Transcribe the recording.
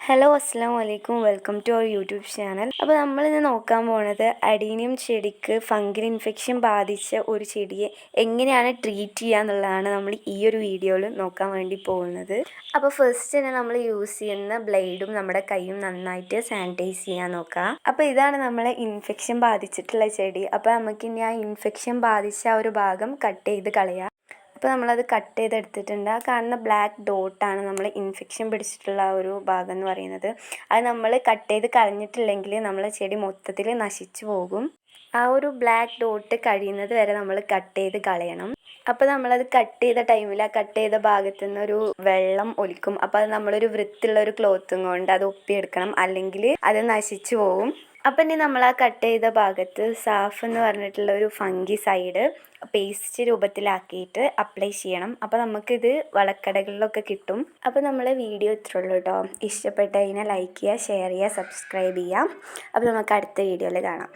Hello അസ്സാം വലൈക്കും welcome to our YouTube channel. അപ്പോൾ നമ്മളിന്ന് നോക്കാൻ പോകുന്നത് അഡീനിയം ചെടിക്ക് ഫംഗൽ ഇൻഫെക്ഷൻ ബാധിച്ച ഒരു ചെടിയെ എങ്ങനെയാണ് ട്രീറ്റ് ചെയ്യുക എന്നുള്ളതാണ് നമ്മൾ ഈ ഒരു വീഡിയോയിൽ നോക്കാൻ വേണ്ടി പോകുന്നത്. അപ്പോൾ ഫസ്റ്റ് തന്നെ നമ്മൾ യൂസ് ചെയ്യുന്ന ബ്ലേഡും നമ്മുടെ കൈയും നന്നായിട്ട് സാനിറ്റൈസ് ചെയ്യാൻ നോക്കുക. അപ്പോൾ ഇതാണ് നമ്മളെ ഇൻഫെക്ഷൻ ബാധിച്ചിട്ടുള്ള ചെടി. അപ്പോൾ നമുക്കിനി ആ ഇൻഫെക്ഷൻ ബാധിച്ച ആ ഒരു ഭാഗം കട്ട് ചെയ്ത് കളയാം. അപ്പോൾ നമ്മളത് കട്ട് ചെയ്തെടുത്തിട്ടുണ്ട്. ആ കാണുന്ന ബ്ലാക്ക് ഡോട്ടാണ് നമ്മൾ ഇൻഫെക്ഷൻ പിടിച്ചിട്ടുള്ള ആ ഒരു ഭാഗം എന്ന് പറയുന്നത്. അത് നമ്മൾ കട്ട് ചെയ്ത് കളഞ്ഞിട്ടില്ലെങ്കിൽ നമ്മളെ ചെടി മൊത്തത്തിൽ നശിച്ചു പോകും. ആ ഒരു ബ്ലാക്ക് ഡോട്ട് കഴിയുന്നത് വരെ നമ്മൾ കട്ട് ചെയ്ത് കളയണം. അപ്പോൾ നമ്മളത് കട്ട് ചെയ്ത ടൈമിൽ ആ കട്ട് ചെയ്ത ഭാഗത്തു നിന്ന് ഒരു വെള്ളം ഒലിക്കും. അപ്പോൾ അത് നമ്മളൊരു വൃത്തിയുള്ള ഒരു ക്ലോത്തും കൊണ്ട് അത് ഒപ്പിയെടുക്കണം, അല്ലെങ്കിൽ അത് നശിച്ചു പോകും. അപ്പം ഇനി നമ്മൾ ആ കട്ട് ചെയ്ത ഭാഗത്ത് സാഫ് എന്ന് പറഞ്ഞിട്ടുള്ള ഒരു ഫംഗിസൈഡ് പേസ്റ്റ് രൂപത്തിലാക്കിയിട്ട് അപ്ലൈ ചെയ്യണം. അപ്പോൾ നമുക്കിത് വളക്കടകളിലൊക്കെ കിട്ടും. അപ്പോൾ നമ്മൾ വീഡിയോ ഇത്രേ ഉള്ളൂ കേട്ടോ. ഇഷ്ടപ്പെട്ട് കഴിഞ്ഞാൽ ലൈക്ക് ചെയ്യുക, ഷെയർ ചെയ്യുക, സബ്സ്ക്രൈബ് ചെയ്യാം. അപ്പോൾ നമുക്ക് അടുത്ത വീഡിയോയിൽ കാണാം.